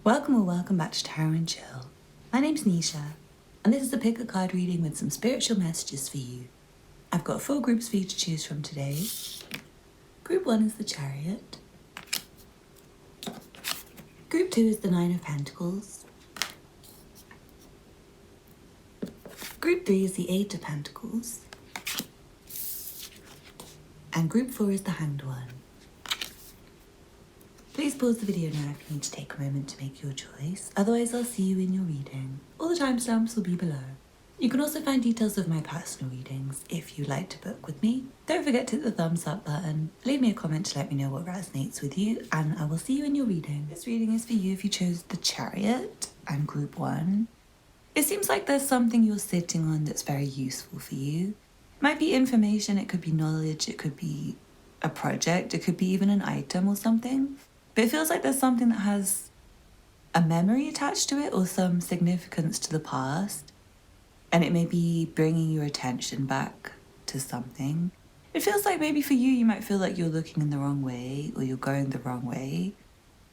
Welcome or welcome back to Tarot and Chill. My name's Nisha, and this is a pick a card reading with some spiritual messages for you. I've got 4 groups for you to choose from today. Group 1 is the chariot. Group 2 is the 9 of pentacles. Group 3 is the 8 of pentacles. And group 4 is the hanged one. Please pause the video now if you need to take a moment to make your choice, otherwise I'll see you in your reading. All the timestamps will be below. You can also find details of my personal readings if you'd like to book with me. Don't forget to hit the thumbs up button, leave me a comment to let me know what resonates with you, and I will see you in your reading. This reading is for you if you chose the chariot and group 1. It seems like there's something you're sitting on that's very useful for you. It might be information, it could be knowledge, it could be a project, it could be even an item or something. But it feels like there's something that has a memory attached to it or some significance to the past. And it may be bringing your attention back to something. It feels like maybe for you, you might feel like you're looking in the wrong way or you're going the wrong way.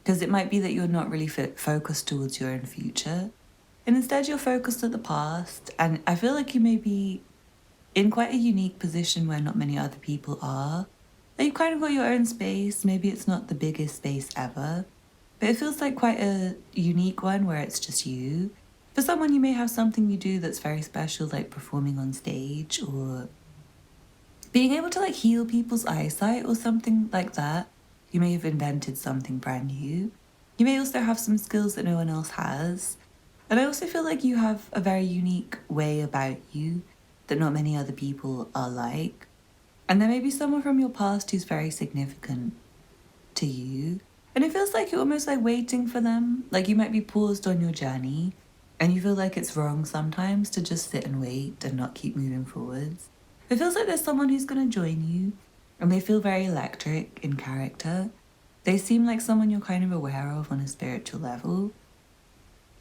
Because it might be that you're not really focused towards your own future. And instead you're focused at the past. And I feel like you may be in quite a unique position where not many other people are. Like you've kind of got your own space. Maybe it's not the biggest space ever, but it feels like quite a unique one where it's just you. For someone, you may have something you do that's very special, like performing on stage or being able to like heal people's eyesight or something like that. You may have invented something brand new. You may also have some skills that no one else has. And I also feel like you have a very unique way about you that not many other people are like. And there may be someone from your past who's very significant to you. And it feels like you're almost like waiting for them. Like you might be paused on your journey and you feel like it's wrong sometimes to just sit and wait and not keep moving forwards. It feels like there's someone who's going to join you and they feel very electric in character. They seem like someone you're kind of aware of on a spiritual level.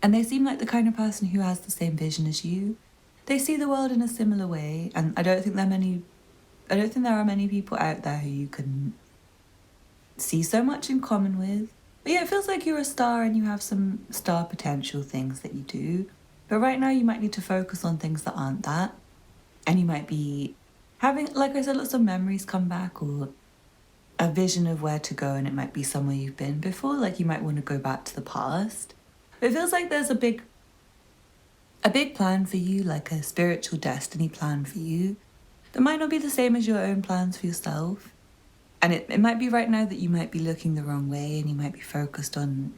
And they seem like the kind of person who has the same vision as you. They see the world in a similar way, and I don't think there are many people out there who you can see so much in common with. But yeah, it feels like you're a star and you have some star potential things that you do. But right now you might need to focus on things that aren't that. And you might be having, like I said, lots of memories come back or a vision of where to go, and it might be somewhere you've been before. Like you might want to go back to the past. But it feels like there's a big plan for you, like a spiritual destiny plan for you. That might not be the same as your own plans for yourself. And it might be right now that you might be looking the wrong way and you might be focused on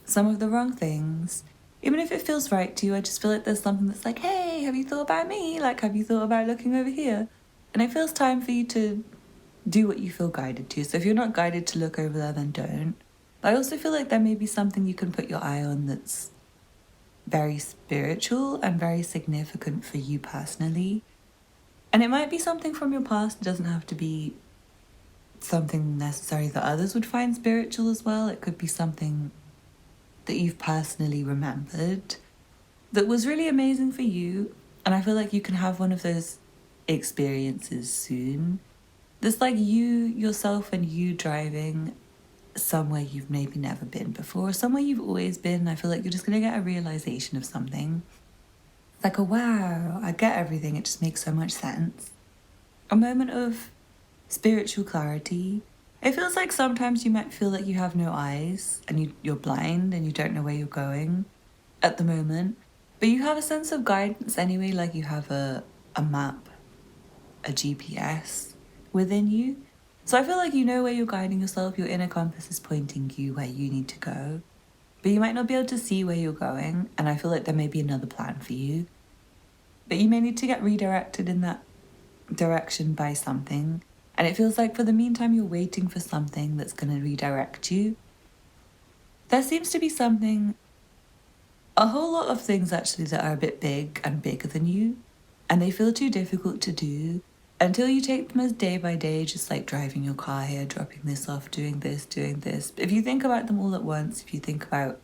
some of the wrong things. Even if it feels right to you, I just feel like there's something that's like, hey, have you thought about me? Like, have you thought about looking over here? And it feels time for you to do what you feel guided to. So if you're not guided to look over there, then don't. But I also feel like there may be something you can put your eye on that's very spiritual and very significant for you personally. And it might be something from your past. It doesn't have to be something necessary that others would find spiritual as well. It could be something that you've personally remembered that was really amazing for you. And I feel like you can have one of those experiences soon. That's like you, yourself, and you driving somewhere you've maybe never been before, somewhere you've always been. I feel like you're just going to get a realization of something. Like a wow, I get everything, it just makes so much sense. A moment of spiritual clarity. It feels like sometimes you might feel like you have no eyes and you're blind and you don't know where you're going at the moment. But you have a sense of guidance anyway, like you have a map, a GPS within you. So I feel like you know where you're guiding yourself, your inner compass is pointing you where you need to go. But you might not be able to see where you're going, and I feel like there may be another plan for you. But you may need to get redirected in that direction by something. And it feels like for the meantime, you're waiting for something that's going to redirect you. There seems to be a whole lot of things actually that are a bit big and bigger than you. And they feel too difficult to do until you take them as day by day, just like driving your car here, dropping this off, doing this. If you think about them all at once, if you think about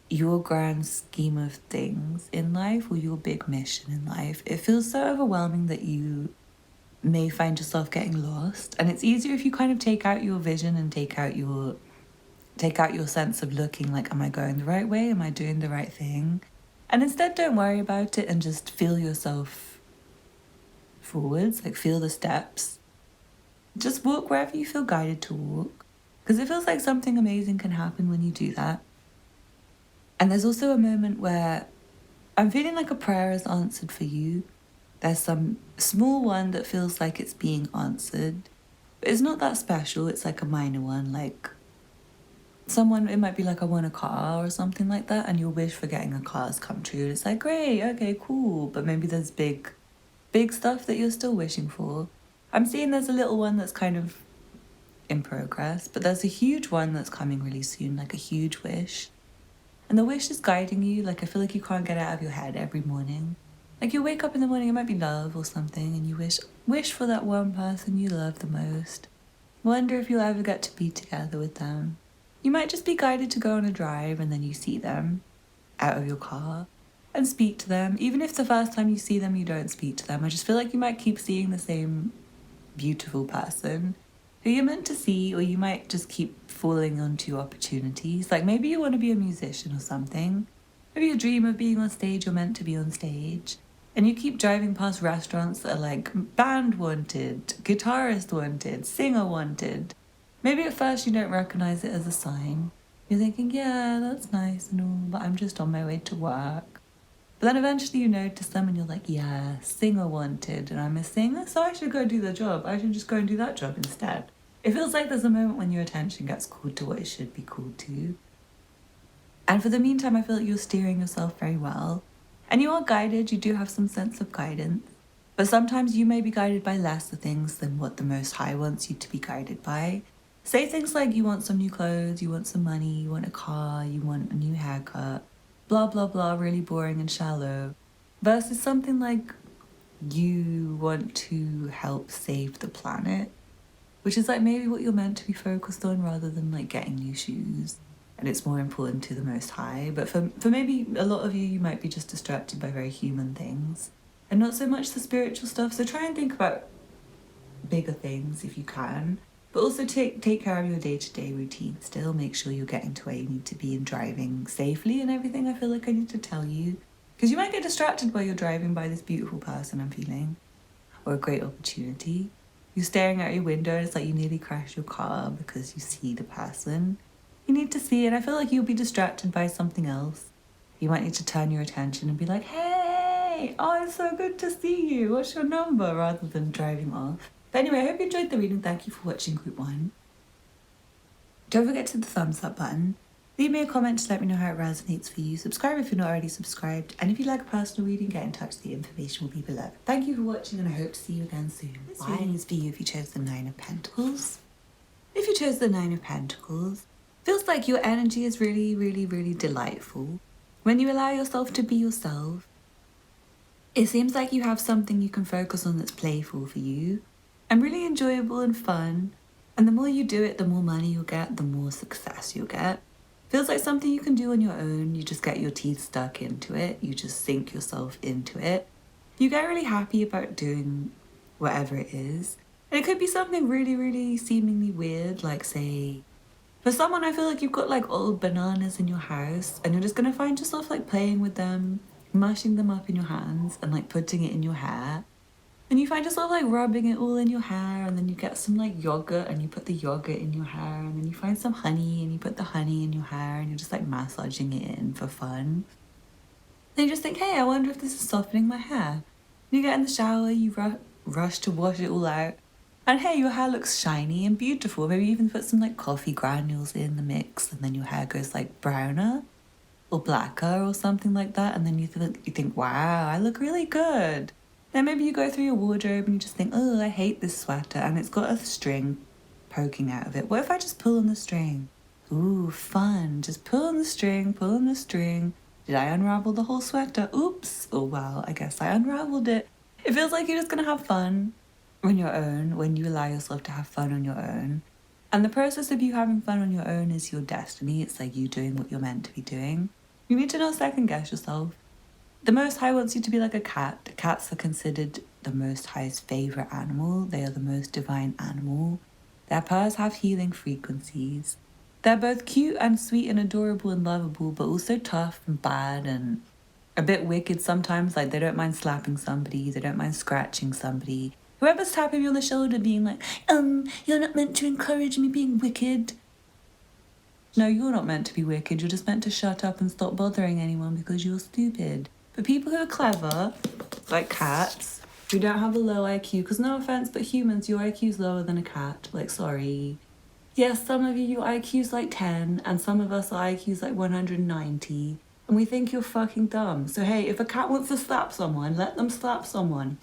your grand scheme of things in life or your big mission in life, it feels so overwhelming that you may find yourself getting lost. And it's easier if you kind of take out your vision and take out your take out your sense of looking like, am I going the right way? Am I doing the right thing? And instead, don't worry about it and just feel yourself forwards, like feel the steps. Just walk wherever you feel guided to walk, because it feels like something amazing can happen when you do that. And there's also a moment where I'm feeling like a prayer is answered for you. There's some small one that feels like it's being answered, but it's not that special. It's like a minor one, like someone, it might be like, I want a car or something like that, and your wish for getting a car has come true. It's like, great, okay, cool. But maybe there's big stuff that you're still wishing for. I'm seeing there's a little one that's kind of in progress, but there's a huge one that's coming really soon, like a huge wish. And the wish is guiding you. Like, I feel like you can't get it out of your head every morning. Like, you wake up in the morning, it might be love or something, and you wish for that one person you love the most. Wonder if you'll ever get to be together with them. You might just be guided to go on a drive and then you see them out of your car and speak to them. Even if the first time you see them, you don't speak to them. I just feel like you might keep seeing the same beautiful person who you're meant to see, or you might just keep falling onto opportunities. Like, maybe you want to be a musician or something. Maybe you dream of being on stage, you're meant to be on stage. And you keep driving past restaurants that are like, band wanted, guitarist wanted, singer wanted. Maybe at first you don't recognize it as a sign. You're thinking, yeah, that's nice and all, but I'm just on my way to work. But then eventually you notice them and you're like, yeah, singer wanted, and I'm a singer, so I should go do the job. I should just go and do that job instead. It feels like there's a moment when your attention gets called to what it should be called to. And for the meantime, I feel like you're steering yourself very well. And you are guided, you do have some sense of guidance. But sometimes you may be guided by lesser things than what the Most High wants you to be guided by. Say things like you want some new clothes, you want some money, you want a car, you want a new haircut, blah, blah, blah, really boring and shallow. Versus something like you want to help save the planet, which is like maybe what you're meant to be focused on rather than like getting new shoes. And it's more important to the Most High. But for maybe a lot of you, you might be just distracted by very human things and not so much the spiritual stuff. So try and think about bigger things if you can. But also take care of your day-to-day routine still. Make sure you're getting to where you need to be and driving safely and everything. I feel like I need to tell you. Because you might get distracted while you're driving by this beautiful person I'm feeling. Or a great opportunity. You're staring out your window and it's like you nearly crashed your car because you see the person. You need to see it. I feel like you'll be distracted by something else. You might need to turn your attention and be like, hey, oh, it's so good to see you. What's your number? Rather than driving off. But anyway, I hope you enjoyed the reading. Thank you for watching group 1. Don't forget to hit the thumbs up button. Leave me a comment to let me know how it resonates for you. Subscribe if you're not already subscribed. And if you'd like a personal reading, get in touch. The information will be below. Thank you for watching and I hope to see you again soon. This reading is for you if you chose the 9 of Pentacles. If you chose the 9 of Pentacles, feels like your energy is really, really, really delightful. When you allow yourself to be yourself, it seems like you have something you can focus on that's playful for you and really enjoyable and fun. And the more you do it, the more money you'll get, the more success you'll get. Feels like something you can do on your own. You just get your teeth stuck into it. You just sink yourself into it. You get really happy about doing whatever it is. And it could be something really, really seemingly weird, like say, for someone, I feel like you've got like old bananas in your house and you're just going to find yourself like playing with them, mushing them up in your hands and like putting it in your hair. And you find yourself like rubbing it all in your hair, and then you get some like yogurt and you put the yogurt in your hair, and then you find some honey and you put the honey in your hair and you're just like massaging it in for fun. Then you just think, hey, I wonder if this is softening my hair. And you get in the shower, you rush to wash it all out. And hey, your hair looks shiny and beautiful. Maybe even put some like coffee granules in the mix and then your hair goes like browner or blacker or something like that. And then you think, wow, I look really good. Then maybe you go through your wardrobe and you just think, oh, I hate this sweater and it's got a string poking out of it. What if I just pull on the string? Ooh, fun. Just pull on the string, pull on the string. Did I unravel the whole sweater? Oops. Oh, well, I guess I unraveled it. It feels like you're just going to have fun on your own when you allow yourself to have fun on your own. And the process of you having fun on your own is your destiny. It's like you doing what you're meant to be doing. You need to not second guess yourself. The Most High wants you to be like a cat. Cats are considered the Most High's favorite animal. They are the most divine animal. Their purrs have healing frequencies. They're both cute and sweet and adorable and lovable, but also tough and bad and a bit wicked sometimes. Like, they don't mind slapping somebody, they don't mind scratching somebody. Whoever's tapping you on the shoulder being like, you're not meant to encourage me being wicked. No, you're not meant to be wicked. You're just meant to shut up and stop bothering anyone because you're stupid. But people who are clever, like cats, who don't have a low IQ, because no offense, but humans, your IQ's lower than a cat. Like, sorry. Yes, some of you, your IQ's like 10, and some of us, our IQ's like 190. And we think you're fucking dumb. So hey, if a cat wants to slap someone, let them slap someone.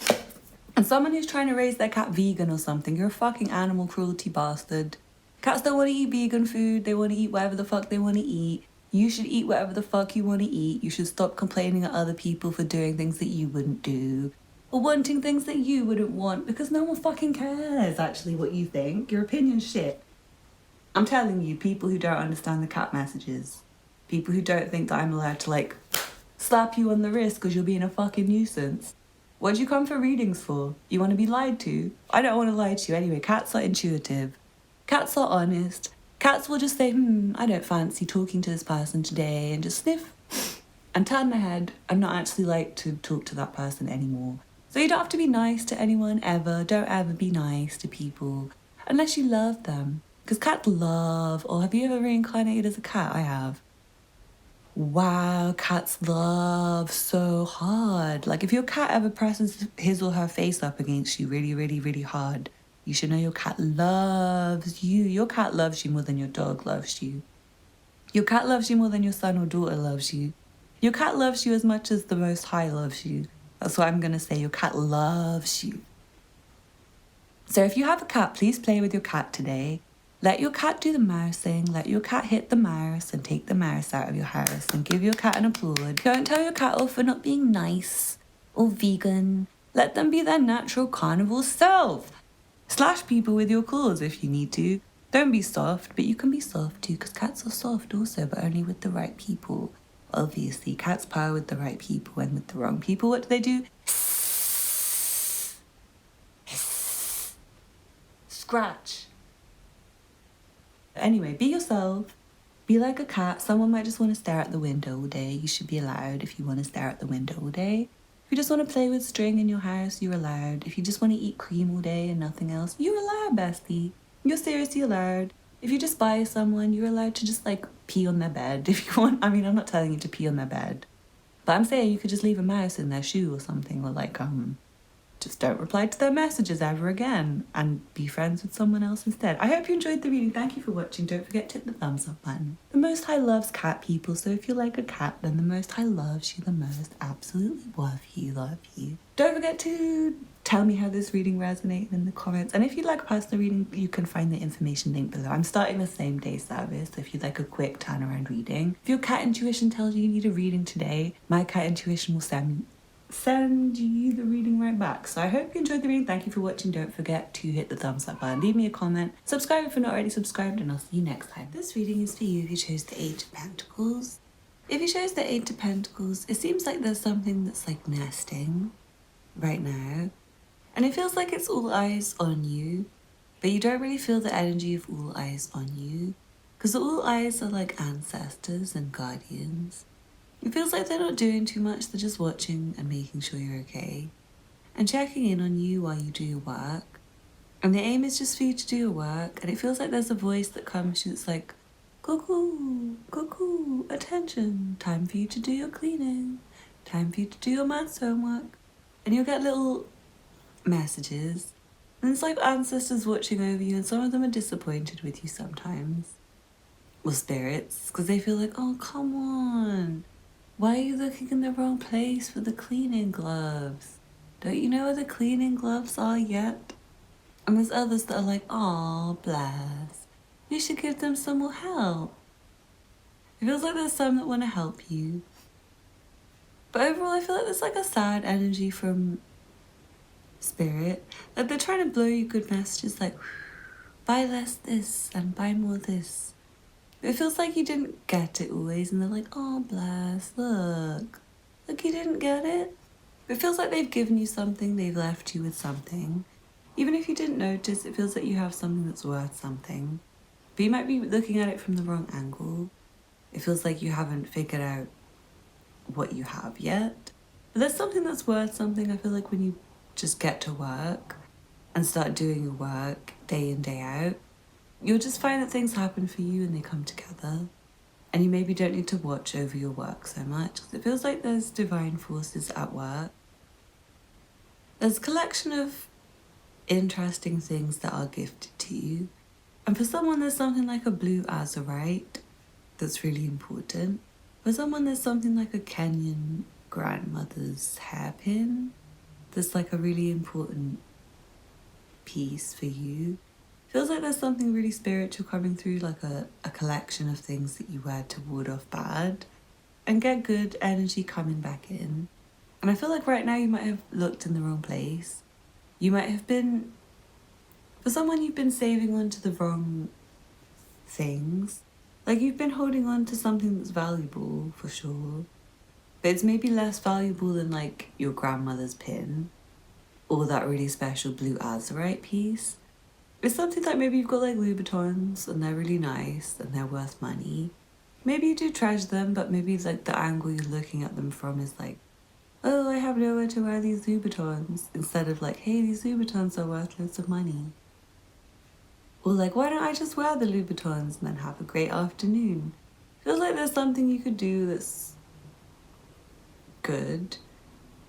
And someone who's trying to raise their cat vegan or something, you're a fucking animal cruelty bastard. Cats don't want to eat vegan food, they want to eat whatever the fuck they want to eat. You should eat whatever the fuck you want to eat. You should stop complaining at other people for doing things that you wouldn't do. Or wanting things that you wouldn't want, because no one fucking cares actually what you think. Your opinion's shit. I'm telling you, people who don't understand the cat messages. People who don't think that I'm allowed to, like, slap you on the wrist because you're being a fucking nuisance. What do you come for readings for? You want to be lied to? I don't want to lie to you anyway. Cats are intuitive. Cats are honest. Cats will just say, I don't fancy talking to this person today, and just sniff and turn their head and not actually like to talk to that person anymore. So you don't have to be nice to anyone ever. Don't ever be nice to people unless you love them. Because cats love, or have you ever reincarnated as a cat? I have. Wow, cats love so hard. Like, if your cat ever presses his or her face up against you really, really, really hard, you should know your cat loves you. Your cat loves you more than your dog loves you. Your cat loves you more than your son or daughter loves you. Your cat loves you as much as the Most High loves you. That's what I'm going to say. Your cat loves you. So if you have a cat, please play with your cat today. Let your cat do the mousing. Let your cat hit the mouse and take the mouse out of your house and give your cat an applaud. Don't tell your cat off for not being nice or vegan. Let them be their natural carnivore self. Slash people with your claws if you need to. Don't be soft, but you can be soft too, because cats are soft also, but only with the right people. Obviously, cats purr with the right people, and with the wrong people, what do? Scratch. Anyway, be yourself. Be like a cat. Someone might just want to stare at the window all day. You should be allowed if you want to stare at the window all day. If you just want to play with string in your house, you're allowed. If you just want to eat cream all day and nothing else, you're allowed, bestie. You're seriously allowed. If you just buy someone, you're allowed to just, like, pee on their bed if you want. I mean, I'm not telling you to pee on their bed. But I'm saying you could just leave a mouse in their shoe or something, or, like, just don't reply to their messages ever again and be friends with someone else instead. I hope you enjoyed the reading. Thank you for watching. Don't forget to hit the thumbs up button. The Most High loves cat people, so if you're like a cat, then the Most High loves you the most. Absolutely love you, love you. Don't forget to tell me how this reading resonated in the comments. And if you'd like a personal reading, you can find the information link below. I'm starting the same day service, so if you'd like a quick turnaround reading. If your cat intuition tells you you need a reading today, my cat intuition will send you the reading right back. So I hope you enjoyed the reading. Thank you for watching. Don't forget to hit the thumbs up button, leave me a comment, subscribe if you're not already subscribed, and I'll see you next time. This reading is for you if you chose the Eight of Pentacles. If you chose the Eight of Pentacles, it seems like there's something that's like nesting right now, and it feels like it's all eyes on you, but you don't really feel the energy of all eyes on you, because all eyes are like ancestors and guardians. It feels like they're not doing too much, they're just watching and making sure you're okay and checking in on you while you do your work. And the aim is just for you to do your work, and it feels like there's a voice that comes to you that's like, cuckoo, cuckoo, attention, time for you to do your cleaning, time for you to do your maths homework. And you'll get little messages, and it's like ancestors watching over you, and some of them are disappointed with you sometimes. Or spirits, because they feel like, oh, come on. Why are you looking in the wrong place for the cleaning gloves? Don't you know where the cleaning gloves are yet? And there's others that are like, aw, bless. You should give them some more help. It feels like there's some that want to help you. But overall, I feel like there's like a sad energy from spirit. Like they're trying to blow you good messages like, buy less this and buy more this. It feels like you didn't get it always, and they're like, oh, bless, look, you didn't get it. It feels like they've given you something, they've left you with something. Even if you didn't notice, it feels like you have something that's worth something. but you might be looking at it from the wrong angle. It feels like you haven't figured out what you have yet. But there's something that's worth something. I feel like when you just get to work and start doing your work day in, day out, you'll just find that things happen for you and they come together. And you maybe don't need to watch over your work so much. It feels like there's divine forces at work. There's a collection of interesting things that are gifted to you. And for someone, there's something like a blue azurite that's really important. For someone, there's something like a Kenyan grandmother's hairpin that's like a really important piece for you. Feels like there's something really spiritual coming through, like a collection of things that you wear to ward off bad and get good energy coming back in. And I feel like right now you might have looked in the wrong place. You might have been, for someone, you've been saving on to the wrong things. Like you've been holding on to something that's valuable for sure, but it's maybe less valuable than like your grandmother's pin or that really special blue azurite piece. It's something like maybe you've got like Louboutins and they're really nice and they're worth money. Maybe you do treasure them, but maybe like the angle you're looking at them from is like, oh, I have nowhere to wear these Louboutins, instead of like, hey, these Louboutins are worth loads of money. Or like, why don't I just wear the Louboutins and then have a great afternoon? Feels like there's something you could do that's good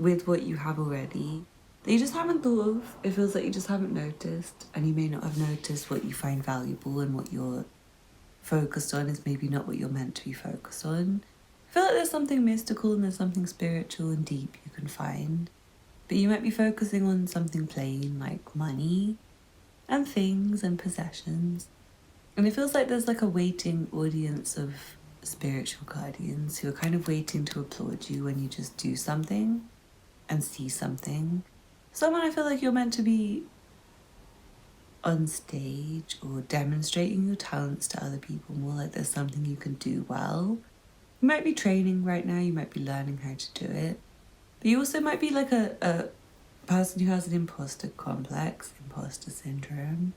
with what you have already that you just haven't thought of. It feels like you just haven't noticed, and you may not have noticed what you find valuable, and what you're focused on is maybe not what you're meant to be focused on. I feel like there's something mystical and there's something spiritual and deep you can find, but you might be focusing on something plain like money and things and possessions. And it feels like there's like a waiting audience of spiritual guardians who are kind of waiting to applaud you when you just do something and see something. Someone, I feel like you're meant to be on stage or demonstrating your talents to other people, more like there's something you can do well. You might be training right now, you might be learning how to do it, but you also might be like a person who has an imposter complex, imposter syndrome,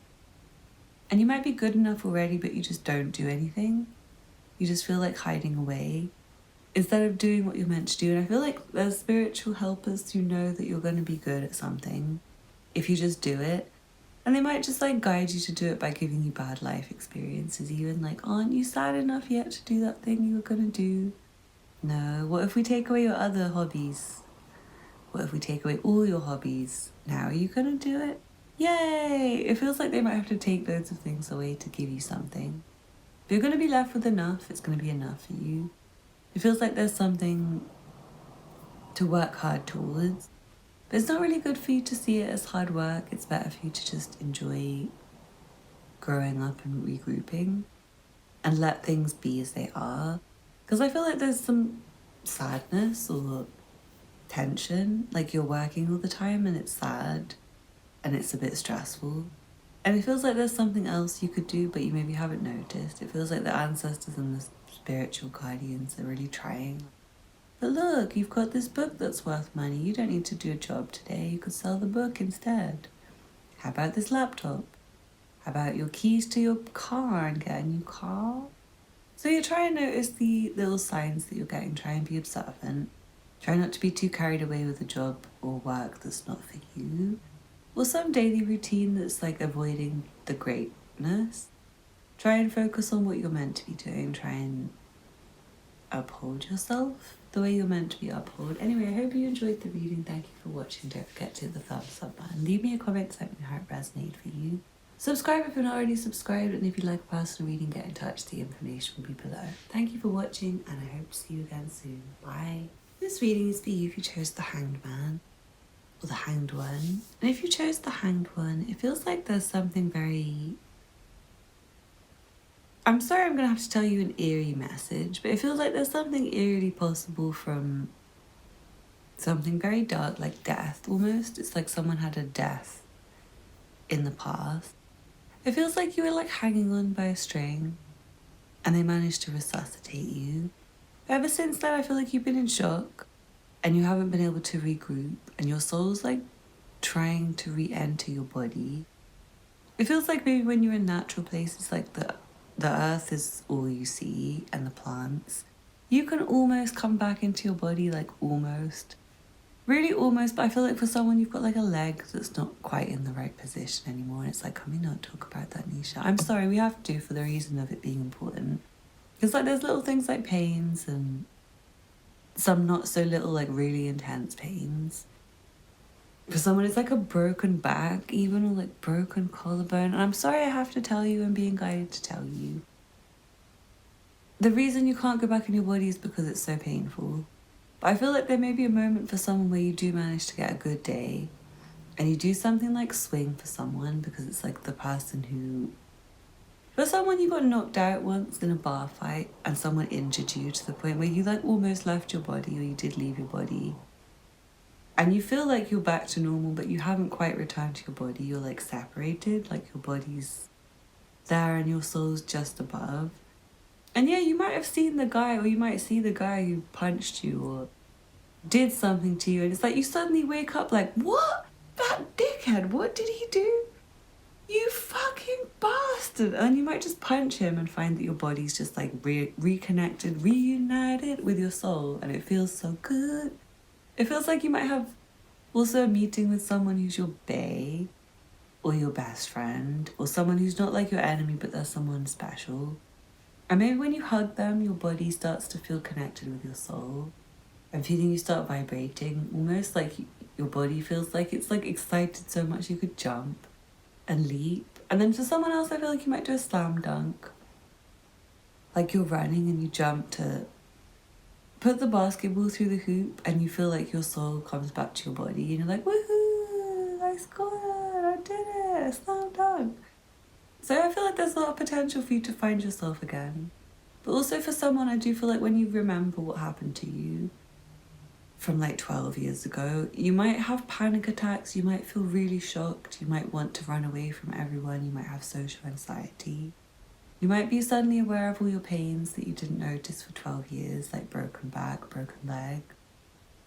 and you might be good enough already, but you just don't do anything. You just feel like hiding away instead of doing what you're meant to do. And I feel like there's spiritual helpers who know that you're going to be good at something if you just do it. And they might just like guide you to do it by giving you bad life experiences, even like, aren't you sad enough yet to do that thing you were going to do? No, what if we take away your other hobbies? What if we take away all your hobbies? Now are you going to do it? Yay! It feels like they might have to take loads of things away to give you something. But you're going to be left with enough. It's going to be enough for you. It feels like there's something to work hard towards. But it's not really good for you to see it as hard work. It's better for you to just enjoy growing up and regrouping and let things be as they are. Because I feel like there's some sadness or tension. Like you're working all the time and it's sad and it's a bit stressful. And it feels like there's something else you could do, but you maybe haven't noticed. It feels like the ancestors and the spiritual guardians are really trying. But look, you've got this book that's worth money. You don't need to do a job today. You could sell the book instead. How about this laptop? How about your keys to your car and get a new car? So you try and notice the little signs that you're getting. Try and be observant. Try not to be too carried away with a job or work that's not for you. Or some daily routine that's like avoiding the greatness. Try and focus on what you're meant to be doing. Try and uphold yourself the way you're meant to be upheld. Anyway, I hope you enjoyed the reading. Thank you for watching. Don't forget to hit the thumbs up button. Leave me a comment to let me know how it resonated for you. Subscribe if you're not already subscribed, and if you'd like a personal reading, get in touch. The information will be below. Thank you for watching, and I hope to see you again soon. Bye. This reading is for you if you chose the Hanged Man or the Hanged One. And if you chose the Hanged One, it feels like there's something very... I'm sorry I'm going to have to tell you an eerie message, but it feels like there's something eerily possible from something very dark, like death almost. It's like someone had a death in the past. It feels like you were like hanging on by a string and they managed to resuscitate you. Ever since then, I feel like you've been in shock and you haven't been able to regroup, and your soul's like trying to re-enter your body. It feels like maybe when you're in natural places like the the earth is all you see and the plants, you can almost come back into your body, like almost. Really almost, but I feel like for someone you've got like a leg that's not quite in the right position anymore. And it's like, can we not talk about that, Nisha? I'm sorry, we have to for the reason of it being important. Because like there's little things like pains and some not so little like really intense pains. For someone it's like a broken back even, or like broken collarbone. And I'm sorry I have to tell you, I'm being guided to tell you. The reason you can't go back in your body is because it's so painful. But I feel like there may be a moment for someone where you do manage to get a good day and you do something like swing for someone, because it's like the person who... For someone you got knocked out once in a bar fight and someone injured you to the point where you like almost left your body, or you did leave your body. And you feel like you're back to normal, but you haven't quite returned to your body. You're like separated, like your body's there and your soul's just above. And yeah, you might have seen the guy, or you might see the guy who punched you or did something to you, and it's like you suddenly wake up like, what? That dickhead, what did he do? You fucking bastard. And you might just punch him and find that your body's just like reconnected, reunited with your soul, and it feels so good. It feels like you might have also a meeting with someone who's your bae, or your best friend, or someone who's not like your enemy, but they're someone special. And maybe when you hug them, your body starts to feel connected with your soul. And feeling you start vibrating, almost like your body feels like it's like excited so much you could jump and leap. And then for someone else, I feel like you might do a slam dunk. Like you're running and you jump to put the basketball through the hoop, and you feel like your soul comes back to your body and you're like, woohoo, I scored, I did it, slam dunk. So I feel like there's a lot of potential for you to find yourself again. But also for someone, I do feel like when you remember what happened to you from like 12 years ago, you might have panic attacks, you might feel really shocked, you might want to run away from everyone, you might have social anxiety. You might be suddenly aware of all your pains that you didn't notice for 12 years, like broken back, broken leg.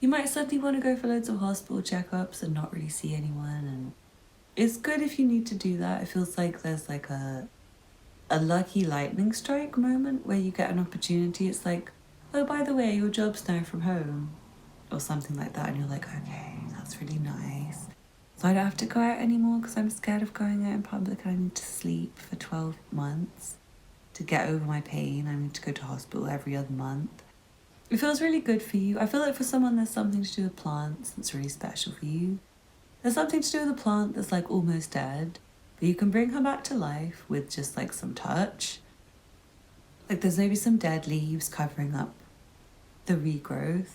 You might suddenly want to go for loads of hospital checkups and not really see anyone, and it's good if you need to do that. It feels like there's like a lucky lightning strike moment where you get an opportunity. It's like, oh, by the way, your job's now from home, or something like that, and you're like, okay, that's really nice. So I don't have to go out anymore because I'm scared of going out in public, and I need to sleep for 12 months to get over my pain. I need to go to hospital every other month. It feels really good for you. I feel like for someone there's something to do with plants that's really special for you. There's something to do with a plant that's like almost dead, but you can bring her back to life with just like some touch. Like there's maybe some dead leaves covering up the regrowth.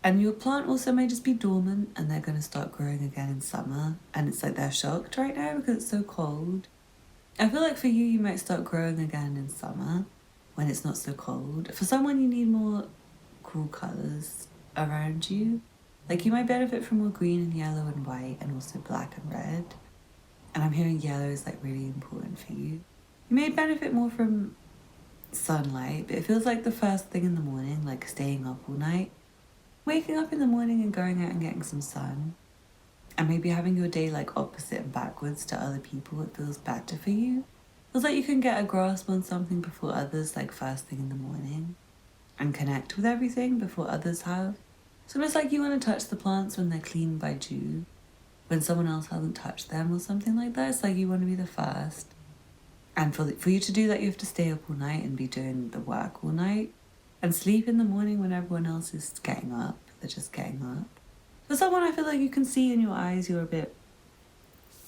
And your plant also may just be dormant and they're going to start growing again in summer. And it's like they're shocked right now because it's so cold. I feel like for you, you might start growing again in summer when it's not so cold. For someone, you need more cool colours around you. Like you might benefit from more green and yellow and white, and also black and red. And I'm hearing yellow is like really important for you. You may benefit more from sunlight, but it feels like the first thing in the morning, like staying up all night, waking up in the morning and going out and getting some sun, and maybe having your day like opposite and backwards to other people, it feels better for you. It feels like you can get a grasp on something before others, like first thing in the morning, and connect with everything before others have. So it's like you want to touch the plants when they're clean by dew, when someone else hasn't touched them or something like that. It's like you want to be the first. And for you to do that, you have to stay up all night and be doing the work all night, and sleep in the morning when everyone else is getting up. They're just getting up. For someone, I feel like you can see in your eyes you're a bit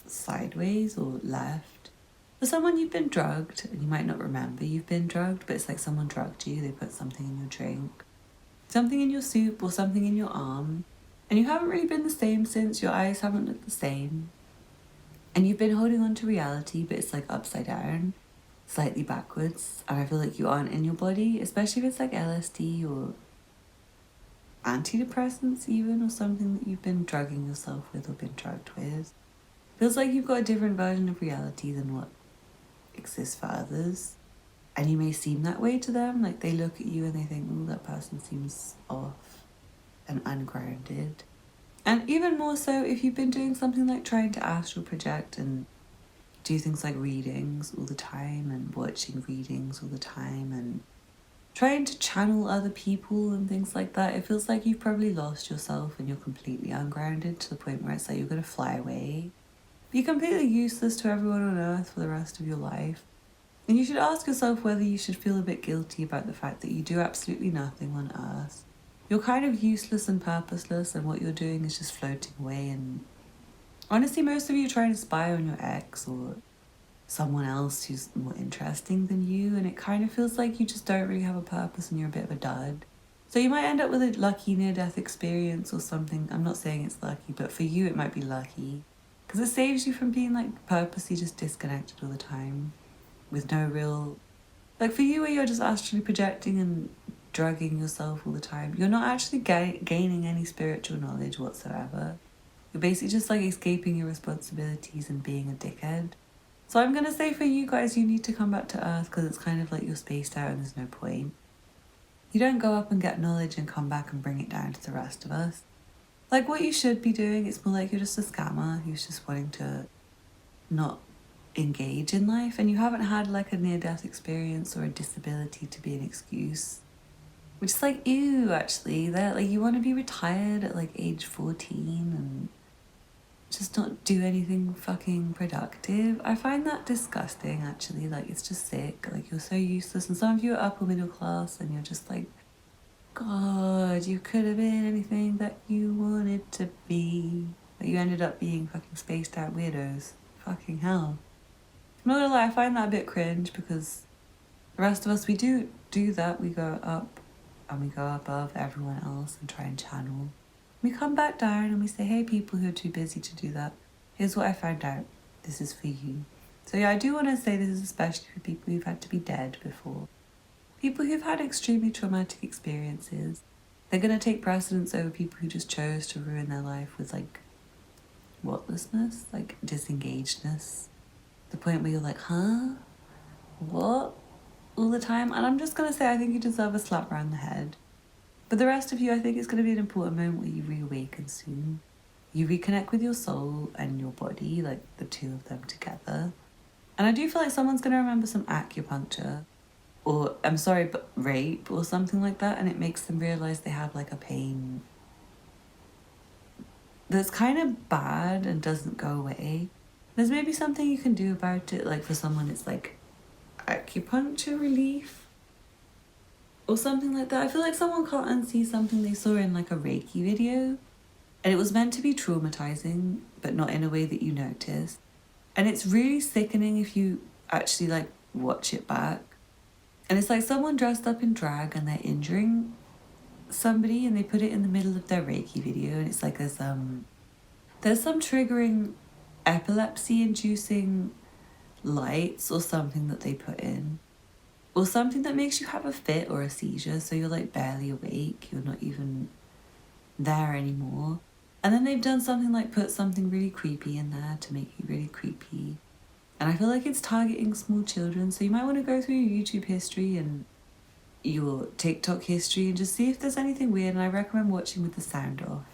sideways or left. For someone, you've been drugged, and you might not remember you've been drugged, but it's like someone drugged you. They put something in your drink, something in your soup, or something in your arm, and you haven't really been the same since. Your eyes haven't looked the same, and you've been holding on to reality, but it's like upside down, slightly backwards, and I feel like you aren't in your body, especially if it's like LSD or antidepressants even, or something that you've been drugging yourself with or been drugged with. Feels like you've got a different version of reality than what exists for others, and you may seem that way to them. Like they look at you and they think, oh, that person seems off and ungrounded. And even more so if you've been doing something like trying to astral project and do things like readings all the time and watching readings all the time and trying to channel other people and things like that, it feels like you've probably lost yourself and you're completely ungrounded to the point where it's like you're going to fly away. Be completely useless to everyone on earth for the rest of your life. And you should ask yourself whether you should feel a bit guilty about the fact that you do absolutely nothing on earth. You're kind of useless and purposeless, and what you're doing is just floating away. And honestly, most of you try to spy on your ex or someone else who's more interesting than you, and it kind of feels like you just don't really have a purpose and you're a bit of a dud. So you might end up with a lucky near-death experience or something. I'm not saying it's lucky, but for you it might be lucky. Because it saves you from being like purposely just disconnected all the time with no real... Like for you, where you're just astrally projecting and drugging yourself all the time, you're not actually gaining any spiritual knowledge whatsoever. You're basically just like escaping your responsibilities and being a dickhead. So I'm going to say for you guys, you need to come back to earth because it's kind of like you're spaced out and there's no point. You don't go up and get knowledge and come back and bring it down to the rest of us. Like what you should be doing, it's more like you're just a scammer who's just wanting to not engage in life, and you haven't had like a near-death experience or a disability to be an excuse. Which is like, ew, actually, that like you want to be retired at like age 14 and just not do anything fucking productive. I find that disgusting, actually. Like, it's just sick. Like, you're so useless. And some of you are upper middle class and you're just like, God, you could have been anything that you wanted to be. But you ended up being fucking spaced out weirdos. Fucking hell. I'm not gonna lie, I find that a bit cringe because the rest of us, we do that. We go up and we go above everyone else and try and channel. We come back down and we say, hey, people who are too busy to do that, here's what I found out. This is for you. So yeah, I do want to say this is especially for people who've had to be dead before. People who've had extremely traumatic experiences. They're going to take precedence over people who just chose to ruin their life with like whatlessness, like disengagedness. The point where you're like, huh? What? All the time? And I'm just going to say, I think you deserve a slap around the head. But the rest of you, I think it's going to be an important moment where you reawaken soon. You reconnect with your soul and your body, like the two of them together. And I do feel like someone's going to remember some acupuncture or, I'm sorry, but rape or something like that. And it makes them realize they have like a pain that's kind of bad and doesn't go away. There's maybe something you can do about it. Like for someone, it's like acupuncture relief or something like that. I feel like someone can't unsee something they saw in like a Reiki video, and it was meant to be traumatizing, but not in a way that you notice. And it's really sickening if you actually like watch it back. And it's like someone dressed up in drag and they're injuring somebody and they put it in the middle of their Reiki video, and it's like there's some triggering epilepsy inducing lights or something that they put in. Or something that makes you have a fit or a seizure, so you're like barely awake, you're not even there anymore. And then they've done something like put something really creepy in there to make you really creepy. And I feel like it's targeting small children, so you might want to go through your YouTube history and your TikTok history and just see if there's anything weird. And I recommend watching with the sound off.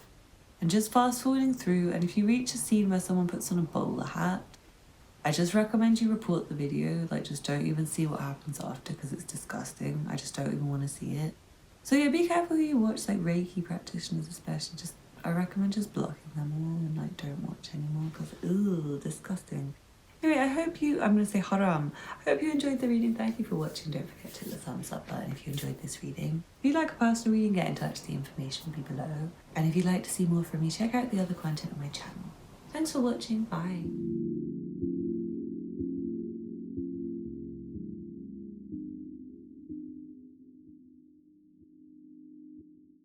And just fast forwarding through, and if you reach a scene where someone puts on a bowler hat, I just recommend you report the video. Like, just don't even see what happens after because it's disgusting. I just don't even want to see it. So yeah, be careful who you watch, like Reiki practitioners especially. Just, I recommend just blocking them all and like don't watch anymore because, ooh, disgusting. Anyway, I'm going to say haram. I hope you enjoyed the reading. Thank you for watching. Don't forget to hit the thumbs up button if you enjoyed this reading. If you'd like a personal reading, get in touch. The information will be below. And if you'd like to see more from me, check out the other content on my channel. Thanks for watching. Bye.